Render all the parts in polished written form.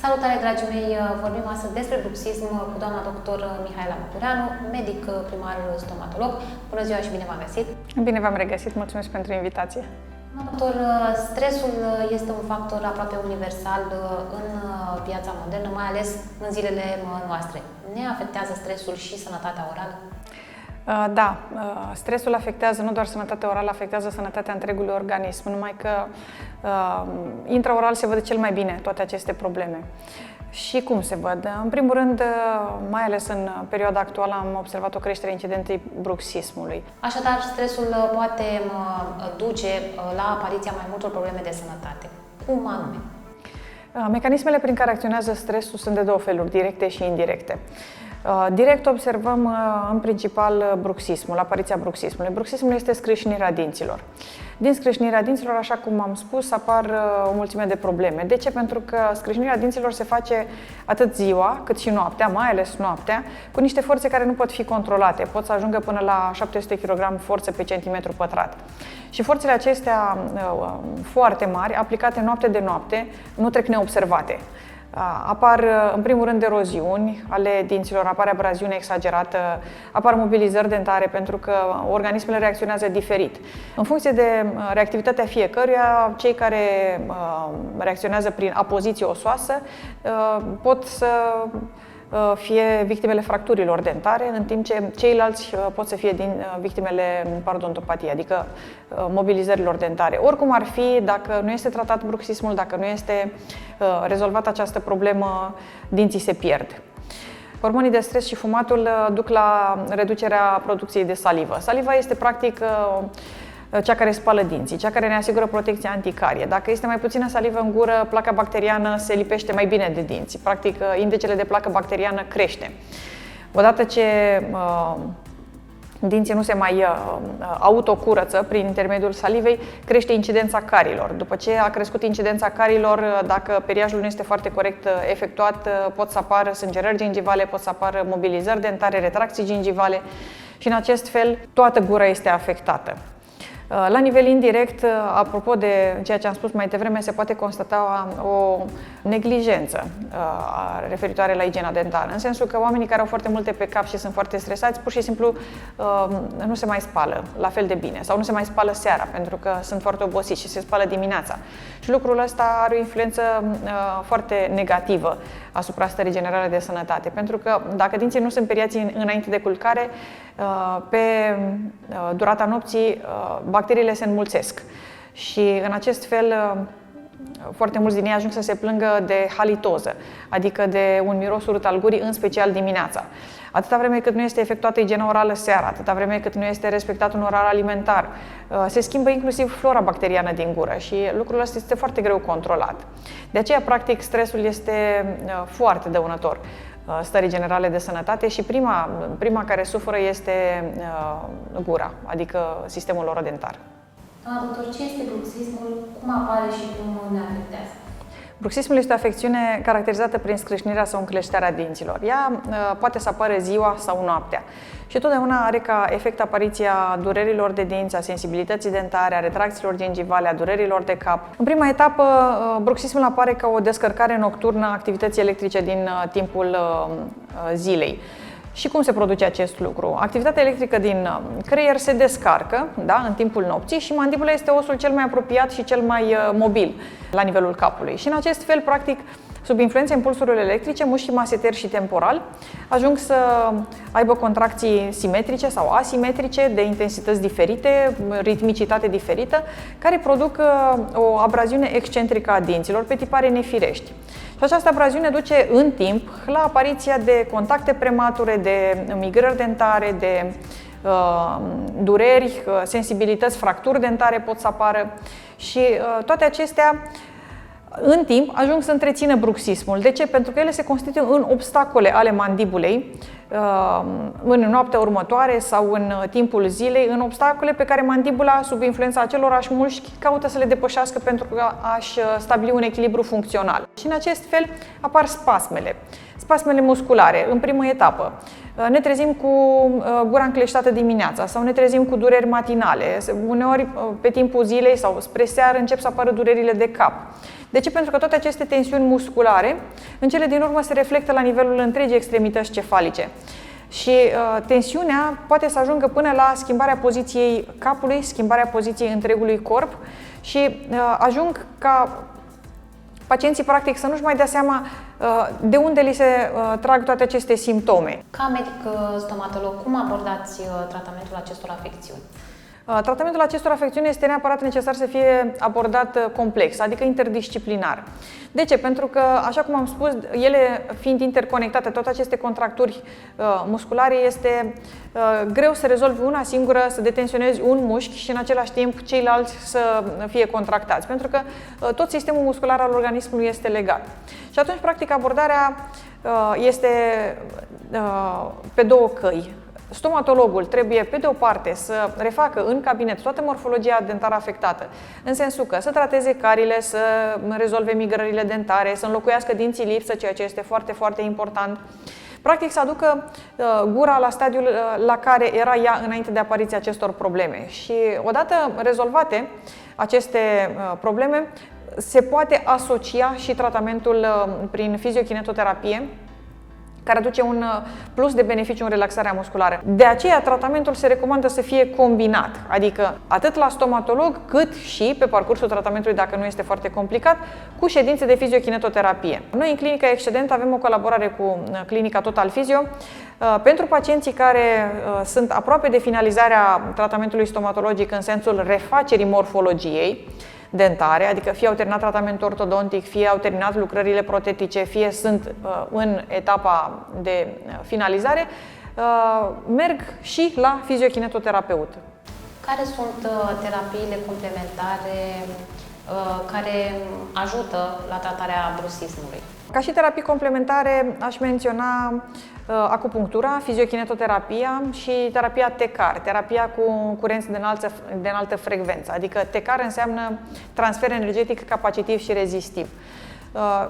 Salutare, dragii mei! Vorbim astăzi despre bruxism cu doamna doctor Mihaela Măgureanu, medic primar stomatolog. Bună ziua și bine v-am găsit! Bine v-am regăsit, mulțumesc pentru invitație! Doctor, stresul este un factor aproape universal în viața modernă, mai ales în zilele noastre. Ne afectează stresul și sănătatea orală? Da, stresul afectează nu doar sănătatea orală, afectează sănătatea întregului organism, numai că intraoral se văd cel mai bine toate aceste probleme. Și cum se văd? În primul rând, mai ales în perioada actuală, am observat o creștere a incidentei bruxismului. Așadar, stresul poate duce la apariția mai multor probleme de sănătate. Cum anume? Mecanismele prin care acționează stresul sunt de două feluri, directe și indirecte. Direct observăm în principal bruxismul, apariția bruxismului. Bruxismul este scrâșnirea dinților. Din scrâșnirea dinților, așa cum am spus, apar o mulțime de probleme. De ce? Pentru că scrâșnirea dinților se face atât ziua cât și noaptea, mai ales noaptea, cu niște forțe care nu pot fi controlate. Pot să ajungă până la 700 kg forță pe centimetru pătrat. Și forțele acestea foarte mari, aplicate noapte de noapte, nu trec neobservate. Apar, în primul rând, eroziuni ale dinților, apare abraziune exagerată, apar mobilizări dentare pentru că organismele reacționează diferit. În funcție de reactivitatea fiecăruia, cei care reacționează prin apoziție osoasă pot să fie victimele fracturilor dentare, în timp ce ceilalți pot să fie victimele parodontopatie, adică mobilizărilor dentare. Oricum ar fi, dacă nu este tratat bruxismul, dacă nu este rezolvată această problemă, dinții se pierd. Hormonii de stres și fumatul duc la reducerea producției de salivă. Saliva este practic cea care spală dinții, cea care ne asigură protecția anticarie. Dacă este mai puțină salivă în gură, placa bacteriană se lipește mai bine de dinți. Practic, indicele de placă bacteriană crește. Odată ce dinții nu se mai autocurăță prin intermediul salivei, crește incidența carilor. După ce a crescut incidența carilor, dacă periajul nu este foarte corect efectuat, pot să apară sângerări gingivale, pot să apară mobilizări dentare, retracții gingivale și în acest fel toată gura este afectată. La nivel indirect, apropo de ceea ce am spus mai devreme, se poate constata o neglijență referitoare la igiena dentară, în sensul că oamenii care au foarte multe pe cap și sunt foarte stresați, pur și simplu nu se mai spală la fel de bine sau nu se mai spală seara pentru că sunt foarte obosiți și se spală dimineața. Și lucrul ăsta are o influență foarte negativă asupra stării generale de sănătate, pentru că dacă dinții nu sunt periați înainte de culcare, pe durata nopții bacteriile se înmulțesc și în acest fel foarte mulți din ei ajung să se plângă de halitoză, adică de un miros urât al gurii, în special dimineața. Atâta vreme cât nu este efectuată igiena orală seara, atâta vreme cât nu este respectat un orar alimentar, se schimbă inclusiv flora bacteriană din gură și lucrul ăsta este foarte greu controlat. De aceea, practic, stresul este foarte dăunător stării generale de sănătate și prima care suferă este gura, adică sistemul orodentar. Doamna doctor, ce este bruxismul, cum apare și cum ne afectează? Bruxismul este o afecțiune caracterizată prin scrâșnirea sau încleștarea dinților. Ea poate să apară ziua sau noaptea și totdeauna are ca efect apariția durerilor de dinți, a sensibilității dentare, a retracțiilor gingivale, a durerilor de cap. În prima etapă, bruxismul apare ca o descărcare nocturnă a activității electrice din timpul zilei. Și cum se produce acest lucru? Activitatea electrică din creier se descarcă, da, în timpul nopții și mandibula este osul cel mai apropiat și cel mai mobil la nivelul capului. Și în acest fel, practic, sub influența impulsurilor electrice, mușchii maseter și temporal ajung să aibă contracții simetrice sau asimetrice de intensități diferite, ritmicitate diferită, care produc o abraziune excentrică a dinților pe tipare nefirești. Și această abraziune duce în timp la apariția de contacte premature, de migrări dentare, de dureri, sensibilități, fracturi dentare pot să apară și toate acestea în timp ajung să întrețină bruxismul. De ce? Pentru că ele se constituie în obstacole ale mandibulei în noaptea următoare sau în timpul zilei, în obstacole pe care mandibula, sub influența acelorași mușchi, caută să le depășească pentru a-și stabili un echilibru funcțional. Și în acest fel apar spasmele musculare, în primă etapă. Ne trezim cu gura încleștată dimineața sau ne trezim cu dureri matinale. Uneori, pe timpul zilei sau spre seară, încep să apară durerile de cap. De ce? Pentru că toate aceste tensiuni musculare, în cele din urmă, se reflectă la nivelul întregii extremități cefalice. Și tensiunea poate să ajungă până la schimbarea poziției capului, schimbarea poziției întregului corp și ajung ca pacienții practic să nu-și mai dea seama de unde li se trag toate aceste simptome. Ca medic stomatolog, cum abordați tratamentul acestor afecțiuni? Tratamentul acestor afecțiuni este neapărat necesar să fie abordat complex, adică interdisciplinar. De ce? Pentru că, așa cum am spus, ele fiind interconectate, toate aceste contracturi musculare, este greu să rezolvi una singură, să detensionezi un mușchi și în același timp ceilalți să fie contractați, pentru că tot sistemul muscular al organismului este legat. Și atunci, practic, abordarea este pe două căi. Stomatologul trebuie, pe de o parte, să refacă în cabinet toată morfologia dentară afectată, în sensul că să trateze carile, să rezolve migrările dentare, să înlocuiască dinții lipsă, ceea ce este foarte, foarte important. Practic să aducă gura la stadiul la care era ea înainte de apariția acestor probleme. Și odată rezolvate aceste probleme, se poate asocia și tratamentul prin fiziokinetoterapie, care aduce un plus de beneficiu în relaxarea musculară. De aceea, tratamentul se recomandă să fie combinat, adică atât la stomatolog, cât și pe parcursul tratamentului, dacă nu este foarte complicat, cu ședințe de fiziokinetoterapie. Noi, în Clinica Excedent, avem o colaborare cu Clinica Total Physio. Pentru pacienții care sunt aproape de finalizarea tratamentului stomatologic în sensul refacerii morfologiei dentare, adică fie au terminat tratamentul ortodontic, fie au terminat lucrările protetice, fie sunt în etapa de finalizare, merg și la fiziokinetoterapeut. Care sunt terapiile complementare care ajută la tratarea bruxismului? Ca și terapii complementare aș menționa acupunctura, fiziokinetoterapia și terapia TECAR, terapia cu curenți de înaltă frecvență, adică TECAR înseamnă transfer energetic capacitiv și rezistiv.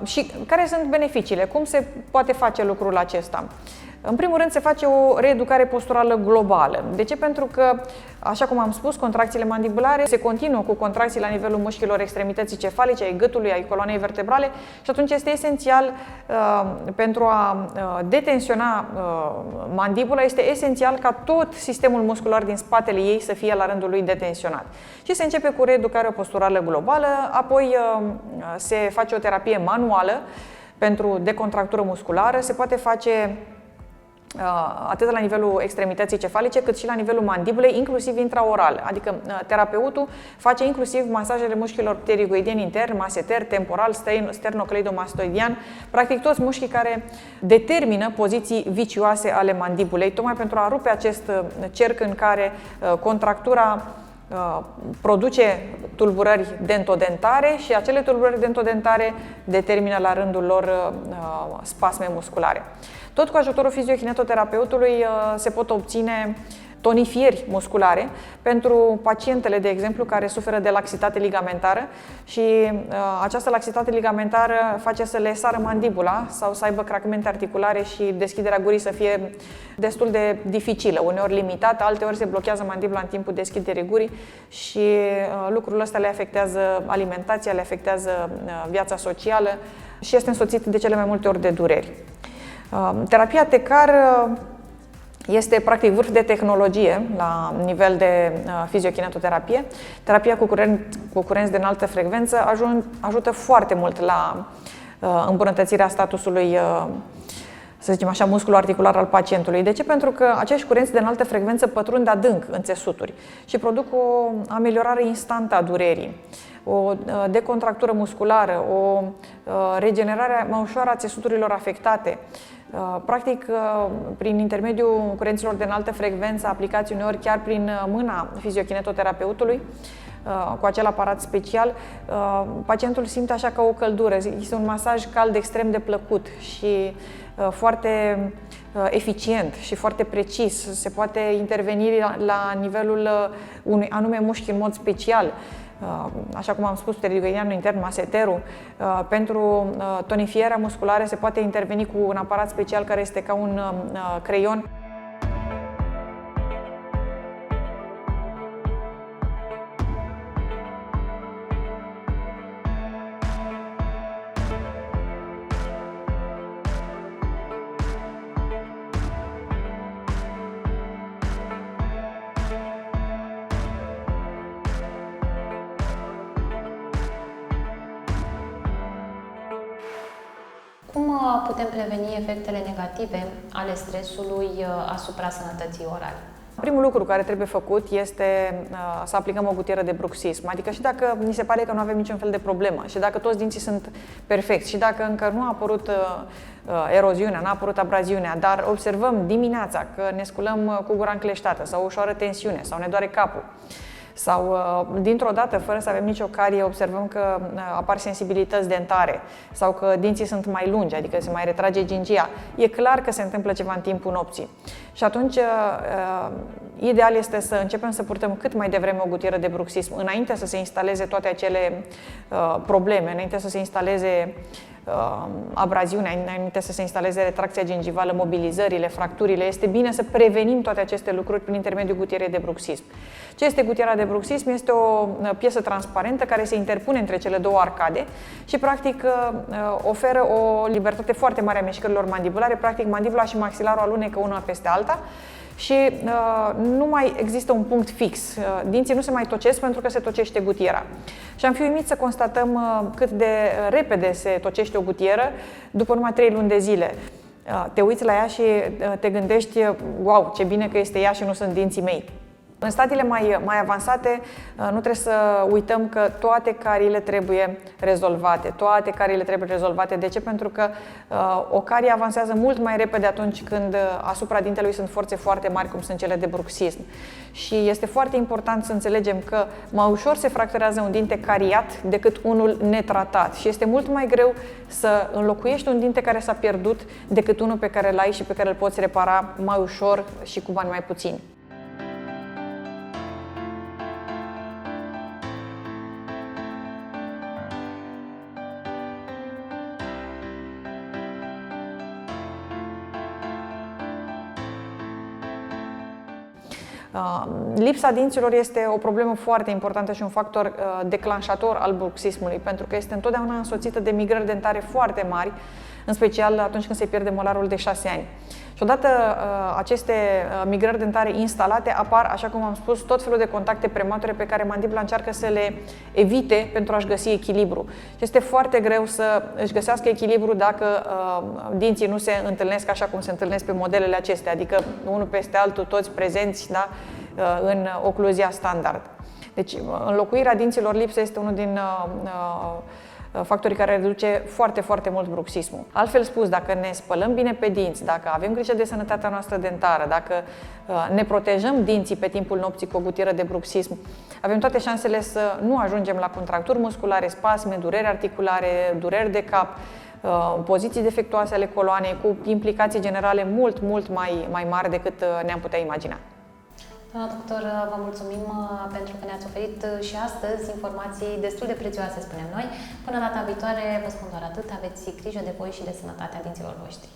Și care sunt beneficiile? Cum se poate face lucrul acesta? În primul rând, se face o reeducare posturală globală. De ce? Pentru că, așa cum am spus, contracțiile mandibulare se continuă cu contracții la nivelul mușchilor extremității cefalice, ai gâtului, ai coloanei vertebrale și atunci este esențial pentru a detensiona mandibula, este esențial ca tot sistemul muscular din spatele ei să fie la rândul lui detensionat. Și se începe cu reeducarea posturală globală, apoi se face o terapie manuală pentru decontractură musculară, se poate face atât la nivelul extremității cefalice, cât și la nivelul mandibulei, inclusiv intraoral. Adică terapeutul face inclusiv masajele mușchilor pterigoidieni intern, maseter, temporal, sternocleidomastoidian, practic toți mușchii care determină poziții vicioase ale mandibulei, tocmai pentru a rupe acest cerc în care contractura produce tulburări dentodentare și acele tulburări dentodentare determină la rândul lor spasme musculare. Tot cu ajutorul fiziokinetoterapeutului se pot obține tonifieri musculare pentru pacientele, de exemplu, care suferă de laxitate ligamentară și această laxitate ligamentară face să le sară mandibula sau să aibă cracmente articulare și deschiderea gurii să fie destul de dificilă, uneori limitată, alteori se blochează mandibula în timpul deschiderii gurii și lucrul ăsta le afectează alimentația, le afectează viața socială și este însoțit de cele mai multe ori de dureri. Terapia TECAR este practic vârf de tehnologie la nivel de fiziokinetoterapie. Terapia cu curenți de înaltă frecvență ajută foarte mult la îmbunătățirea statusului, să zicem așa, musculo-articular al pacientului. De ce? Pentru că acești curenți de înaltă frecvență pătrund adânc în țesuturi și produc o ameliorare instantă a durerii, o decontractură musculară, o regenerare mai ușoară a țesuturilor afectate. Practic, prin intermediul curenților de înaltă frecvență, aplicați uneori chiar prin mâna fiziokinetoterapeutului, cu acel aparat special, pacientul simte așa ca o căldură. Este un masaj cald extrem de plăcut și foarte eficient și foarte precis. Se poate interveni la nivelul unui anume mușchi în mod special, așa cum am spus, pterigoidianul intern, maseterul. Pentru tonifierea musculară se poate interveni cu un aparat special care este ca un creion. Cum putem preveni efectele negative ale stresului asupra sănătății orale? Primul lucru care trebuie făcut este să aplicăm o gutieră de bruxism. Adică și dacă ni se pare că nu avem niciun fel de problemă și dacă toți dinții sunt perfecti și dacă încă nu a apărut eroziunea, n-a apărut abraziunea, dar observăm dimineața că ne sculăm cu gura încleștată sau o ușoară tensiune sau ne doare capul, sau dintr-o dată, fără să avem nicio carie, observăm că apar sensibilități dentare sau că dinții sunt mai lungi, adică se mai retrage gingia. E clar că se întâmplă ceva în timpul nopții. Și atunci, ideal este să începem să purtăm cât mai devreme o gutieră de bruxism, înainte să se instaleze toate acele probleme, înainte să se instaleze abraziunea, înainte să se instaleze retracția gingivală, mobilizările, fracturile. Este bine să prevenim toate aceste lucruri prin intermediul gutierei de bruxism. Ce este gutiera de bruxism? Este o piesă transparentă care se interpune între cele două arcade și practic oferă o libertate foarte mare a mișcărilor mandibulare. Practic mandibula și maxilarul alunecă una peste alta și nu mai există un punct fix. Dinții nu se mai tocesc pentru că se tocește gutiera. Și am fi uimit să constatăm cât de repede se tocește o gutieră după numai 3 luni de zile. Te uiți la ea și te gândești, wow, ce bine că este ea și nu sunt dinții mei. În stadiile mai avansate, nu trebuie să uităm că toate cariile trebuie rezolvate. Toate cariile trebuie rezolvate. De ce? Pentru că o carie avansează mult mai repede atunci când asupra dintelui sunt forțe foarte mari, cum sunt cele de bruxism. Și este foarte important să înțelegem că mai ușor se fracturează un dinte cariat decât unul netratat. Și este mult mai greu să înlocuiești un dinte care s-a pierdut decât unul pe care îl ai și pe care îl poți repara mai ușor și cu bani mai puțini. Lipsa dinților este o problemă foarte importantă și un factor declanșator al bruxismului, pentru că este întotdeauna însoțită de migrări dentare foarte mari, în special atunci când se pierde molarul de 6 ani. Și odată aceste migrări dentare instalate, apar, așa cum am spus, tot felul de contacte premature pe care mandibula încearcă să le evite pentru a-și găsi echilibru. Și este foarte greu să își găsească echilibru dacă dinții nu se întâlnesc așa cum se întâlnesc pe modelele acestea, adică unul peste altul, toți prezenți, da, în ocluzia standard. Deci, înlocuirea dinților lipsă este unul din factorii care reduce foarte, foarte mult bruxismul. Altfel spus, dacă ne spălăm bine pe dinți, dacă avem grijă de sănătatea noastră dentară, dacă ne protejăm dinții pe timpul nopții cu o gutieră de bruxism, avem toate șansele să nu ajungem la contracturi musculare, spasme, dureri articulare, dureri de cap, poziții defectuoase ale coloanei, cu implicații generale mult mai mari decât ne-am putea imagina. Doamna doctor, vă mulțumim pentru că ne-ați oferit și astăzi informații destul de prețioase, spunem noi. Până data viitoare, vă spun doar atât, aveți grijă de voi și de sănătatea dinților voștri.